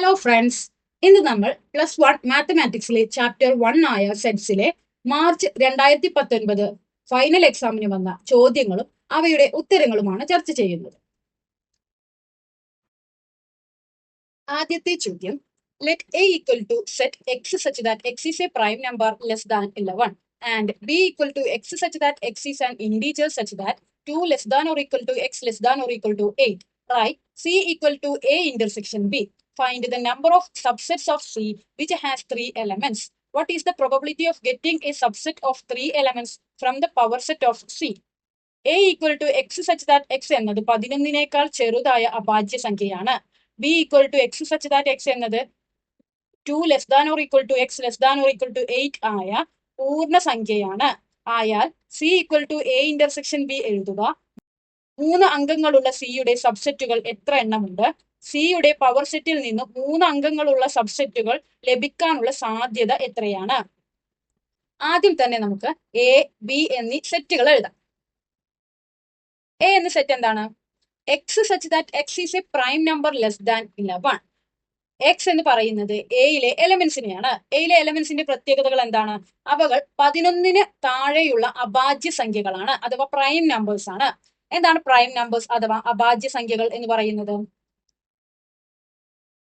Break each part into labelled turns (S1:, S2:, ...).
S1: Hello friends, ഇന്ന് നമ്മൾ +1 മാത്തമാറ്റിക്സിലെ chapter 1 ആയ സെറ്റ്സിലെ മാർച്ച് 2019 ഫൈനൽ എക്സാമിന് വന്ന ചോദ്യങ്ങളും അവയുടെ ഉത്തരങ്ങളുമാണ് ചർച്ച ചെയ്യുന്നത്. ആദ്യത്തെ ചോദ്യം, let a equal to set x such that x is a prime number less than 11 and b equal to x such that x is an integer such that 2 less than or equal to x less than or equal to 8. Write c equal to a intersection b. Find the number of subsets of C which has 3 elements. What is the probability of getting a subset of 3 elements from the power set of C? A equal to x such that x എന്നത് 11നേക്കാൾ ചെറുതായ അഭാജ്യ സംഖ്യയാണ്. B equal to x such that x എന്നത് 2 less than or equal to x less than or equal to 8 ആയ പൂർണ്ണ സംഖ്യയാണ്. ആയാൽ C equal to A intersection B എഴുതുക. 3 അംഗങ്ങളുള്ള സിയുടെ സബ്സെറ്റുകൾ എത്ര എണ്ണമുണ്ട്? സിയുടെ പവർ സെറ്റിൽ നിന്ന് 3 അംഗങ്ങളുള്ള സബ്സെറ്റുകൾ ലഭിക്കാനുള്ള സാധ്യത എത്രയാണ്? ആദ്യം തന്നെ നമുക്ക് എ ബി എന്നീ സെറ്റുകൾ എഴുതാം. എ എന്ന സെറ്റ് എന്താണ്? X such that X is A prime number less than 11. X എന്ന് പറയുന്നത് എയിലെ എലമെന്റ്സിനെയാണ്. എയിലെ എലമെന്റ്സിന്റെ പ്രത്യേകതകൾ എന്താണ്? അവകൾ 11 താഴെയുള്ള അഭാജ്യ സംഖ്യകളാണ്, അഥവാ പ്രൈം നമ്പേഴ്സ് ആണ്. എന്താണ് പ്രൈം നമ്പേഴ്സ് അഥവാ അഭാജ്യ സംഖ്യകൾ എന്ന് പറയുന്നത്?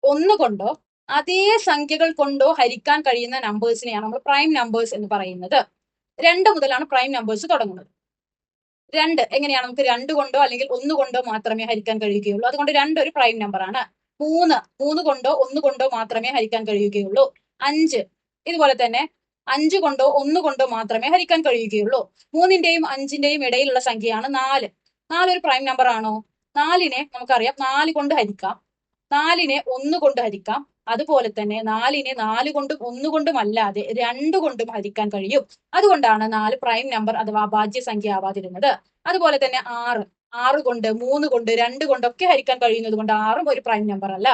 S1: ഒന്നുകൊണ്ടോ അതേ സംഖ്യകൾ കൊണ്ടോ ഹരിക്കാൻ കഴിയുന്ന നമ്പേഴ്സിനെയാണ് നമ്മൾ പ്രൈം നമ്പേഴ്സ് എന്ന് പറയുന്നത്. 2 മുതലാണ് പ്രൈം നമ്പേഴ്സ് തുടങ്ങുന്നത്. 2 എങ്ങനെയാണ്? നമുക്ക് 2 കൊണ്ടോ അല്ലെങ്കിൽ 1 കൊണ്ടോ മാത്രമേ ഹരിക്കാൻ കഴിയുകയുള്ളൂ. അതുകൊണ്ട് 2 ഒരു പ്രൈം നമ്പർ ആണ്. 3 കൊണ്ടോ 1 കൊണ്ടോ മാത്രമേ ഹരിക്കാൻ കഴിയുകയുള്ളൂ. 5 ഇതുപോലെ തന്നെ 5 കൊണ്ടോ 1 കൊണ്ടോ മാത്രമേ ഹരിക്കാൻ കഴിയുകയുള്ളൂ. 3ന്റെയും 5ന്റെയും ഇടയിലുള്ള സംഖ്യയാണ് 4. 4 ഒരു പ്രൈം നമ്പർ ആണോ? 4നെ നമുക്കറിയാം 4 കൊണ്ട് ഹരിക്കാം, 4നെ 1 കൊണ്ട് ഹരിക്കാം, അതുപോലെ തന്നെ 4നെ 4 കൊണ്ടും 1 കൊണ്ടും അല്ലാതെ 2 കൊണ്ടും ഹരിക്കാൻ കഴിയും. അതുകൊണ്ടാണ് 4 പ്രൈം നമ്പർ അഥവാ അഭാജ്യ സംഖ്യ ആവാതിരുന്നത്. അതുപോലെ തന്നെ 6 കൊണ്ട് 3 കൊണ്ട് 2 കൊണ്ടൊക്കെ ഹരിക്കാൻ കഴിയുന്നത് കൊണ്ട് 6ഉം ഒരു പ്രൈം നമ്പർ അല്ല.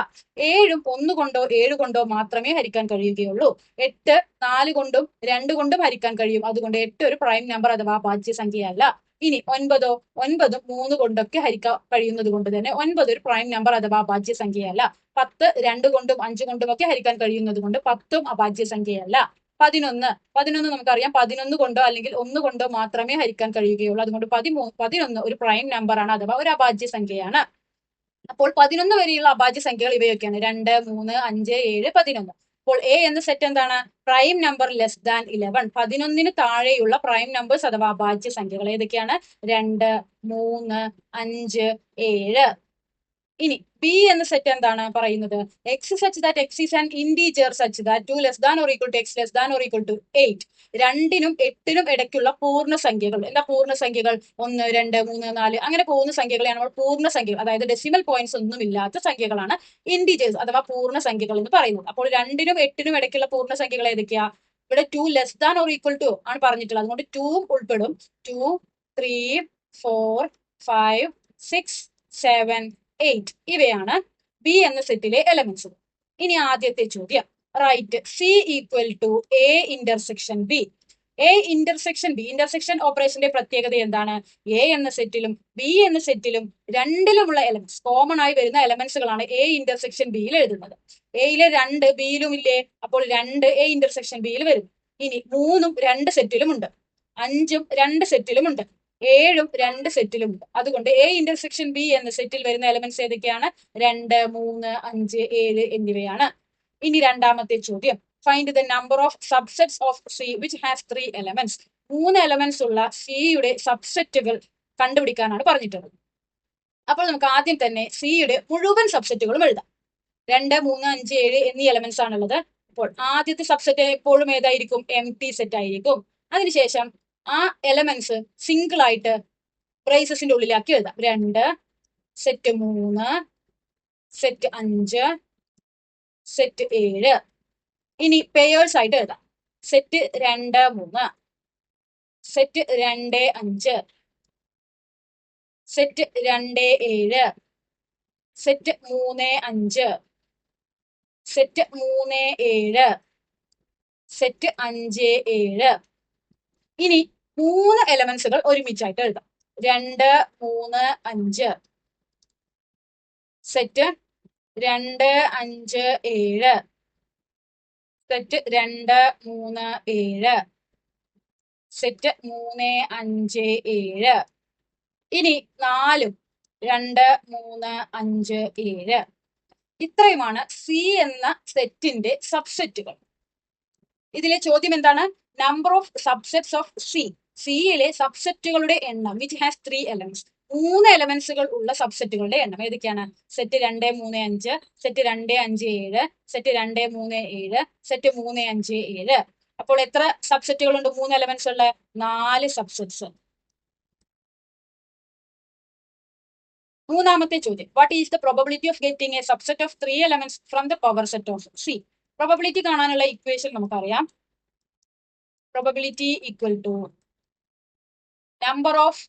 S1: 7ഉം 1 കൊണ്ടോ 7 കൊണ്ടോ മാത്രമേ ഹരിക്കാൻ കഴിയുകയുള്ളൂ. 8 4 കൊണ്ടും 2 കൊണ്ടും ഹരിക്കാൻ കഴിയും. അതുകൊണ്ട് 8 ഒരു പ്രൈം നമ്പർ അഥവാ അഭാജ്യ സംഖ്യയല്ല. ഇനി 9ഉം 3 കൊണ്ടൊക്കെ ഹരിക്കാൻ കഴിയുന്നത് കൊണ്ട് തന്നെ 9 ഒരു പ്രൈം നമ്പർ അഥവാ അഭാജ്യ സംഖ്യയല്ല. 10 2 കൊണ്ടും 5 കൊണ്ടും ഒക്കെ ഹരിക്കാൻ കഴിയുന്നത് കൊണ്ട് 10ഉം അഭാജ്യ സംഖ്യയല്ല. 11 നമുക്കറിയാം 11 കൊണ്ടോ അല്ലെങ്കിൽ 1 കൊണ്ടോ മാത്രമേ ഹരിക്കാൻ കഴിയുകയുള്ളൂ. അതുകൊണ്ട് 11 ഒരു പ്രൈം നമ്പർ ആണ്, അഥവാ ഒരു അഭാജ്യ സംഖ്യയാണ്. അപ്പോൾ 11 വരെയുള്ള അഭാജ്യ സംഖ്യകൾ ഇവയൊക്കെയാണ്: 2, 3, 5, 7, 11. അപ്പോൾ എ എന്ന സെറ്റ് എന്താണ്? Prime number less than 11. 11ന് താഴെയുള്ള പ്രൈം നമ്പേഴ്സ് അഥവാ അഭാജ്യ സംഖ്യകൾ ഏതൊക്കെയാണ്? 2, 3, 5, 7. ഇനി ബി എന്ന സെറ്റ് എന്താണ് പറയുന്നത്? X such that X is an integer such that 2 less than or equal to X less than or equal to 8. 2നും 8നും ഇടയ്ക്കുള്ള പൂർണ്ണ സംഖ്യകൾ. എന്താ പൂർണ്ണ സംഖ്യകൾ? 1, 2, 3, 4 അങ്ങനെ പോകുന്ന സംഖ്യകളെയാണ് നമ്മൾ പൂർണ്ണ സംഖ്യകൾ, അതായത് ഡെസിമൽ പോയിന്റ്സ് ഒന്നും ഇല്ലാത്ത സംഖ്യകളാണ് ഇന്റീജേഴ്സ് അഥവാ പൂർണ്ണ സംഖ്യകൾ എന്ന് പറയുന്നത്. അപ്പോൾ 2നും 8നും ഇടയ്ക്കുള്ള പൂർണ്ണ സംഖ്യകൾ ഏതൊക്കെയാ? ഇവിടെ 2 less than or equal to ആണ് പറഞ്ഞിട്ടുള്ളത്. അതുകൊണ്ട് 2 ഉൾപ്പെടും. 2, 3, 4, 5, 6, 7, 8 ഇവയാണ് ബി എന്ന സെറ്റിലെ എലമെന്റ്സ്. ഇനി ആദ്യത്തെ ചോദ്യം, write C equal to A intersection B. A intersection B, intersection ഓപ്പറേഷന്റെ പ്രത്യേകത എന്താണ്? എ എന്ന സെറ്റിലും ബി എന്ന സെറ്റിലും രണ്ടിലുമുള്ള എലമെന്റ്സ്, കോമൺ ആയി വരുന്ന എലമെന്റ്സുകളാണ് എ ഇന്റർസെക്ഷൻ ബിയിൽ എഴുതുന്നത്. എയിലെ 2 ബിയിലും ഇല്ലേ? അപ്പോൾ 2 എ ഇന്റർസെക്ഷൻ ബിയിൽ വരും. ഇനി 3ഉം 2 സെറ്റിലും ഉണ്ട്, 5ഉം 2 സെറ്റിലും ഉണ്ട്, 7ഉം 2 സെറ്റിലും ഉണ്ട്. അതുകൊണ്ട് എ ഇന്റർസെക്ഷൻ ബി എന്ന സെറ്റിൽ വരുന്ന എലമെന്റ്സ് ഏതൊക്കെയാണ്? 2, 3, 5, 7 എന്നിവയാണ്. ഇനി രണ്ടാമത്തെ ചോദ്യം, find the number of subsets of C which has 3 elements. 3 elements ഉള്ള സിയുടെ സബ്സെറ്റുകൾ കണ്ടുപിടിക്കാനാണ് പറഞ്ഞിട്ടുള്ളത്. അപ്പോൾ നമുക്ക് ആദ്യം തന്നെ സിയുടെ മുഴുവൻ സബ്സെറ്റുകളും എഴുതാം. 2, 3, 5, 7 എന്നീ എലമെന്റ്സ് ആണുള്ളത്. അപ്പോൾ ആദ്യത്തെ സബ്സെറ്റ് എപ്പോഴും ഏതായിരിക്കും? എം ടി സെറ്റ് ആയിരിക്കും. അതിനുശേഷം ആ എലമെന്റ്സ് സിംഗിൾ ആയിട്ട് ബ്രേസസിന്റെ ഉള്ളിലാക്കി എഴുതാം. 2, സെറ്റ് 3, സെറ്റ് 5, സെറ്റ് 7. ഇനി പെയേഴ്സ് ആയിട്ട് എഴുതാം. Set 2, 3, set 2, 5, set 2, 7, set 3, 5, set 3, 7, set 5, 7. ഇനി 3 എലമെന്റ്സുകൾ ഒരുമിച്ചായിട്ട് എഴുതാം. 2, 3, 5, സെറ്റ് 2 5 7 സെറ്റ് 2 3 7 സെറ്റ് 3 5 7 ഇനി 4 2 3 5 7 ഇത്രയുമാണ് സി എന്ന സെറ്റിന്റെ സബ്സെറ്റുകൾ. ഇതിലെ ചോദ്യം എന്താണ്? Number of subsets of C. സിയിലെ സബ്സെറ്റുകളുടെ എണ്ണം വിച്ച് ഹാസ് 3 എലമെന്റ്സ്. 3 എലമെന്റ്സുകൾ ഉള്ള സബ്സെറ്റുകളുടെ എണ്ണം ഏതൊക്കെയാണ്? Set 2 3 5, set 2 5 7, set 2 3 7, set 3 5 7. അപ്പോൾ എത്ര സബ്സെറ്റുകൾ ഉണ്ട്? 3 എലമെന്റ്സ് ഉള്ള 4 സബ്സെറ്റ്സ്. മൂന്നാമത്തെ ചോദ്യം, what is the probability of getting a subset of 3 elements from the power set of C. Probability കാണാനുള്ള ഇക്വേഷൻ നമുക്കറിയാം. Probability equal to number of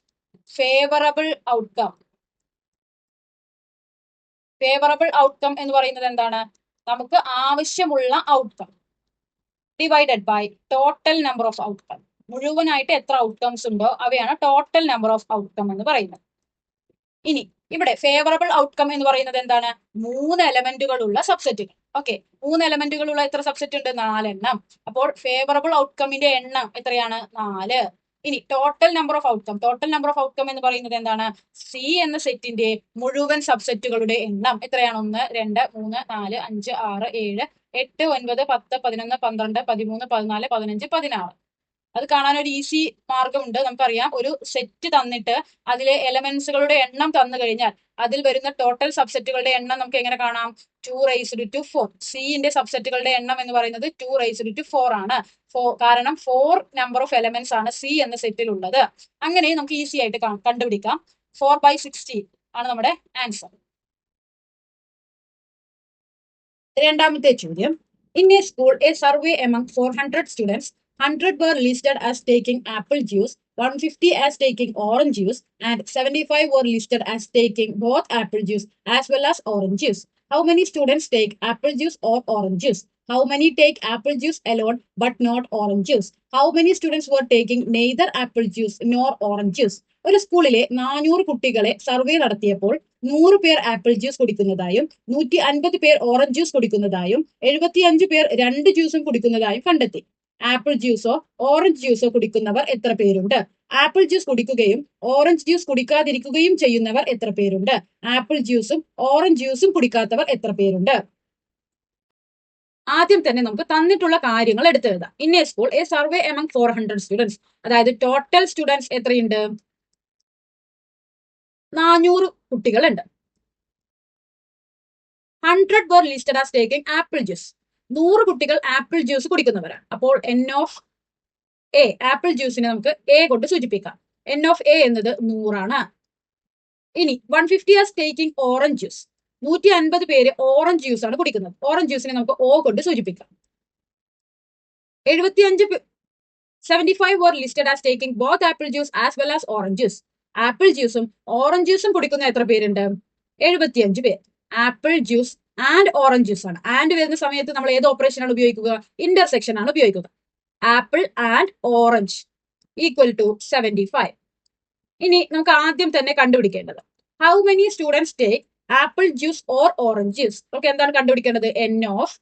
S1: favourable outcome. Favourable outcome എന്ന് പറയുന്നത് എന്താണ്? നമുക്ക് ആവശ്യമുള്ള outcome divided by total number of outcome. മുഴുവനായിട്ട് എത്ര outcomes ഉണ്ടോ അവയാണ് ടോട്ടൽ നമ്പർ ഓഫ് ഔട്ട്കം എന്ന് പറയുന്നത്. ഇനി ഇവിടെ ഫേവറബിൾ ഔട്ട്കം എന്ന് പറയുന്നത് എന്താണ്? 3 എലമെന്റുകൾ ഉള്ള സബ്സെറ്റുകൾ. ഓക്കെ, 3 എലമെന്റുകൾ ഉള്ള എത്ര സബ്സെറ്റ് ഉണ്ട്? 4 എണ്ണം. അപ്പോൾ ഫേവറബിൾ ഔട്ട്കമിന്റെ എണ്ണം എത്രയാണ്? 4. ഇനി total number of outcome. Total number of outcome എന്ന് പറയുന്നത് എന്താണ്? സി എന്ന സെറ്റിന്റെ മുഴുവൻ സബ്സെറ്റുകളുടെ എണ്ണം എത്രയാണ്? 1 2 3 4 5 6 7 8 9 10 11 12 13 14 15 16. അത് കാണാൻ ഒരു ഈസി മാർഗമുണ്ട്. നമുക്കറിയാം, ഒരു സെറ്റ് തന്നിട്ട് അതിലെ എലമെന്റ്സുകളുടെ എണ്ണം തന്നു കഴിഞ്ഞാൽ അതിൽ വരുന്ന ടോട്ടൽ സബ്സെറ്റുകളുടെ എണ്ണം നമുക്ക് എങ്ങനെ കാണാം? 2 raised to 4. സിന്റെ സബ്സെറ്റുകളുടെ എണ്ണം എന്ന് പറയുന്നത് 2 raised to 4 ആണ്. കാരണം 4 നമ്പർ ഓഫ് എലമെന്റ്സ് ആണ് സി എന്ന സെറ്റിൽ ഉള്ളത്. അങ്ങനെ നമുക്ക് ഈസി ആയിട്ട് കണ്ടുപിടിക്കാം. 4/16 ആണ് നമ്മുടെ ആൻസർ. രണ്ടാമത്തെ ചോദ്യം, in a school a survey among 400 students, 100 were listed as taking apple juice, 150 as taking orange juice, and 75 were listed as taking both apple juice as well as orange juice. How many students take apple juice or orange juice? How many take apple juice alone but not orange juice? How many students were taking neither apple juice nor orange juice? ഒരു സ്കൂളിലെ 400 കുട്ടികളെ survey നടത്തിയപ്പോൾ 100 പേർ apple juice കുടിക്കുന്നതായും 150 പേർ orange juice കുടിക്കുന്നതായും 75 പേർ 2 ജ്യൂസും കുടിക്കുന്നതായും കണ്ടെത്തി. Apple ജ്യൂസോ orange ജ്യൂസോ കുടിക്കുന്നവർ എത്ര പേരുണ്ട്? ആപ്പിൾ ജ്യൂസ് കുടിക്കുകയും ഓറഞ്ച് ജ്യൂസ് കുടിക്കാതിരിക്കുകയും ചെയ്യുന്നവർ എത്ര പേരുണ്ട്? ആപ്പിൾ ജ്യൂസും ഓറഞ്ച് ജ്യൂസും കുടിക്കാത്തവർ എത്ര പേരുണ്ട്? ആദ്യം തന്നെ നമുക്ക് തന്നിട്ടുള്ള കാര്യങ്ങൾ എടുത്തെഴുതാം. In a school a survey among 400 students, അതായത് ടോട്ടൽ സ്റ്റുഡൻസ് എത്രയുണ്ട്? 400 കുട്ടികളുണ്ട്. 100 were listed as taking apple juice. 100 കുട്ടികൾ ആപ്പിൾ ജ്യൂസ് കുടിക്കുന്നവരാണ്. അപ്പോൾ എൻ ഓഫ് എ, ആപ്പിൾ ജ്യൂസിനെ നമുക്ക് എ കൊണ്ട് സൂചിപ്പിക്കാം. എൻ ഓഫ് എ എന്നത് 100 ആണ്. ഇനി 150 ആസ് ടേക്കിംഗ് ഓറഞ്ച് ജ്യൂസ്. 150 പേര് ഓറഞ്ച് ജ്യൂസ് ആണ് കുടിക്കുന്നത്. ഓറഞ്ച് ജ്യൂസിനെ നമുക്ക് ഓ കൊണ്ട് സൂചിപ്പിക്കാം. 75 were listed as taking both apple juice as well as orange juice. Apple ജ്യൂസും ഓറഞ്ച് ജ്യൂസും കുടിക്കുന്ന എത്ര പേരുണ്ട്? 75 പേർ. Apple juice and orange juice ആണ്. ആൻഡ് വരുന്ന സമയത്ത് നമ്മൾ ഏത് ഓപ്പറേഷൻ ആണ് ഉപയോഗിക്കുക? ഇന്റർസെക്ഷൻ ആണ് ഉപയോഗിക്കുക. Apple and orange equal to 75. ഇനി നമുക്ക് ആദ്യം തന്നെ കണ്ടുപിടിക്കേണ്ടത് how many students take apple juice or orange juice. നമുക്ക് എന്താണ് കണ്ടുപിടിക്കേണ്ടത്? N of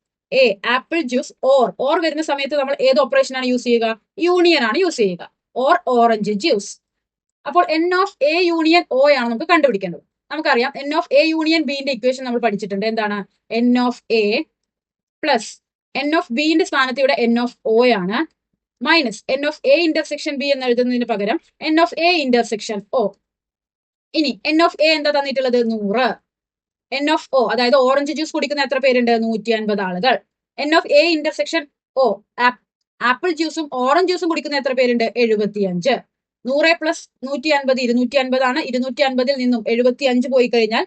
S1: A, apple juice or വരുന്ന സമയത്ത് നമ്മൾ ഏത് ഓപ്പറേഷൻ ആണ് യൂസ് ചെയ്യുക? യൂണിയൻ ആണ് യൂസ് ചെയ്യുക. Or orange juice. അപ്പോൾ n of A union O ആണ് നമുക്ക് കണ്ടുപിടിക്കേണ്ടത്. നമുക്കറിയാം എൻ ഓഫ് എ യൂണിയൻ ബിന്റെ ഇക്വേഷൻ നമ്മൾ പഠിച്ചിട്ടുണ്ട്. എന്താണ്? N of A plus n of ബിന്റെ സ്ഥാനത്ത് ഇവിടെ എൻ ഓഫ് ഒ ആണ്, minus n of A intersection B എന്ന് എഴുതുന്നതിന് പകരം n of A intersection O. ഇനി എൻ ഓഫ് എ എന്താ തന്നിട്ടുള്ളത്? 100. എൻ ഓഫ് ഒ, അതായത് ഓറഞ്ച് ജ്യൂസ് കുടിക്കുന്ന എത്ര പേരുണ്ട്? 150 ആളുകൾ. N of A intersection O, apple ജ്യൂസും ഓറഞ്ച് ജ്യൂസും കുടിക്കുന്ന എത്ര പേരുണ്ട്? 75. 100 പ്ലസ് 150 250 ആണ്. 250 നിന്നും 75 പോയി കഴിഞ്ഞാൽ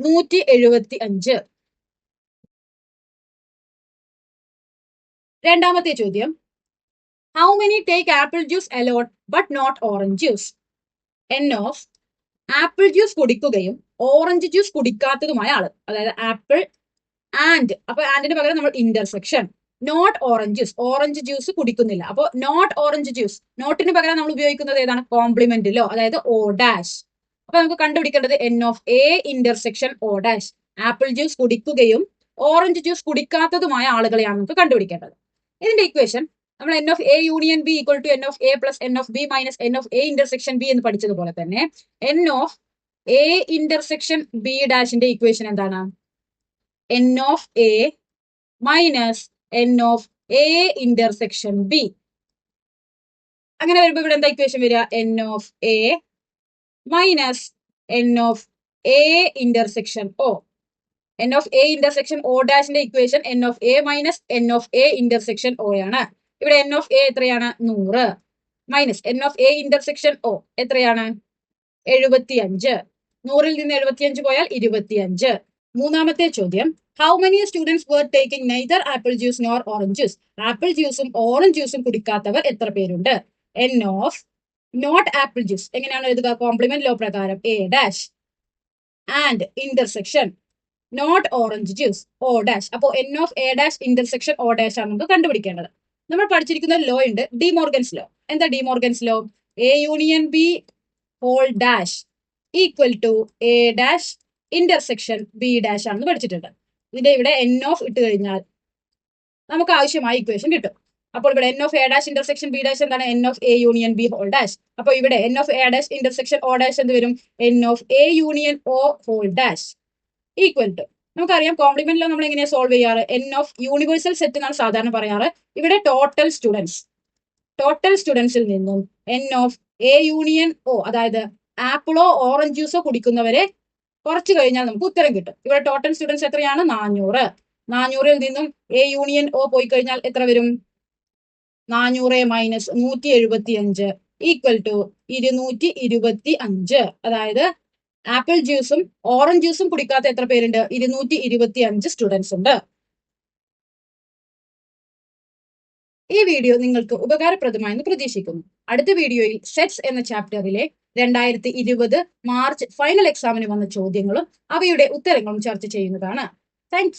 S1: 175. രണ്ടാമത്തെ ചോദ്യം, how many take apple juice alone but not orange juice. N of apple juice കുടിക്കുകയും ഓറഞ്ച് ജ്യൂസ് കുടിക്കാത്തതുമായ ആള്, അതായത് ആപ്പിൾ ആൻഡ്, അപ്പൊ ആൻഡിന് പകരം നമ്മൾ intersection. Not orange juice, orange juice കുടിക്കുന്നില്ല. അപ്പോൾ നോട്ട് ഓറഞ്ച് ജ്യൂസ്, നോട്ടിന് പകരം നമ്മൾ ഉപയോഗിക്കുന്നത് ഏതാണ്? കോംപ്ലിമെന്റിലോ, അതായത് ഓ ഡാഷ്. അപ്പൊ നമുക്ക് കണ്ടുപിടിക്കേണ്ടത് N of A intersection O dash. Apple juice കുടിക്കുകയും ഓറഞ്ച് ജ്യൂസ് കുടിക്കാത്തതുമായ ആളുകളെയാണ് നമുക്ക് കണ്ടുപിടിക്കേണ്ടത്. ഇതിന്റെ ഇക്വേഷൻ നമ്മൾ n of A union B equal to n of A plus n of B minus n of A intersection B എന്ന് പഠിച്ചതുപോലെ തന്നെ n of A intersection B ഡാഷിന്റെ ഇക്വേഷൻ എന്താണ്? N of A minus n of A intersection B. അങ്ങനെ വരുമ്പോൾ ഇവിടെ എന്താ equation വരിക? N of A minus n of A intersection O. N of A intersection O ഡാഷിന്റെ equation n of A minus n of A intersection O ആണ്. ഇവിടെ n of A എത്രയാണ്? 100 minus n of A intersection O എത്രയാണ്? 75. 100ൽ നിന്ന് 75 പോയാൽ 25. മൂന്നാമത്തെ ചോദ്യം, how many students were taking neither apple juice nor orange juice? Apple ജ്യൂസും ഓറഞ്ച് ജ്യൂസും കുടിക്കാത്തവർ എത്ര പേരുണ്ട്? N of not apple juice എങ്ങനെയാണ് എഴുതുക? കോംപ്ലിമെന്റ് ലോ പ്രകാരം A dash and intersection not orange juice O dash. അപ്പോൾ n of A dash intersection O dash ആണ് നമുക്ക് കണ്ടുപിടിക്കേണ്ടത്. നമ്മൾ പഠിച്ചിരിക്കുന്ന ലോ ഉണ്ട്, ഡിമോർഗൻസ് ലോ. എന്താ De Morgan's law? A union B whole dash equal to A dash intersection B dash ആണെന്ന് പഠിച്ചിട്ടുണ്ട്. ഇതിന്റെ ഇവിടെ എൻ ഓഫ് ഇട്ട് കഴിഞ്ഞാൽ നമുക്ക് ആവശ്യമായ ഇക്വേഷൻ കിട്ടും. അപ്പോൾ ഇവിടെ n of A dash intersection B dash എന്താണ്? N of A union B whole dash. അപ്പോൾ ഇവിടെ n of A dash intersection O dash എന്ത് വരും? N of A union O whole dash equal to, നമുക്കറിയാം കോംപ്ലിമെന്റിലോ നമ്മൾ എങ്ങനെയാണ് സോൾവ് ചെയ്യാറ്? എൻ ഓഫ് യൂണിവേഴ്സൽ സെറ്റ് എന്നാണ് സാധാരണ പറയാറ്. ഇവിടെ ടോട്ടൽ സ്റ്റുഡൻസിൽ നിന്നും N of A union O, അതായത് ആപ്പിളോ ഓറഞ്ച് ജ്യൂസോ കുടിക്കുന്നവരെ കുറച്ച് കഴിഞ്ഞാൽ നമുക്ക് ഉത്തരം കിട്ടും. ഇവിടെ ടോട്ടൽ സ്റ്റുഡൻസ് എത്രയാണ്? 400. 400ൽ നിന്നും എ യൂണിയൻ ഒ പോയി കഴിഞ്ഞാൽ എത്ര വരും? 400 മൈനസ് 175 ഈക്വൽ ടു 225. അതായത് ആപ്പിൾ ജ്യൂസും ഓറഞ്ച് ജ്യൂസും കുടിക്കാത്ത എത്ര പേരുണ്ട്? 225 സ്റ്റുഡൻസ് ഉണ്ട്. ഈ വീഡിയോ നിങ്ങൾക്ക് ഉപകാരപ്രദമായെന്ന് പ്രതീക്ഷിക്കുന്നു. അടുത്ത വീഡിയോയിൽ സെറ്റ്സ് എന്ന ചാപ്റ്ററിലെ 2020 മാർച്ച് ഫൈനൽ എക്സാമിന് വന്ന ചോദ്യങ്ങളും അവയുടെ ഉത്തരങ്ങളും ചർച്ച ചെയ്യുന്നതാണ്. താങ്ക്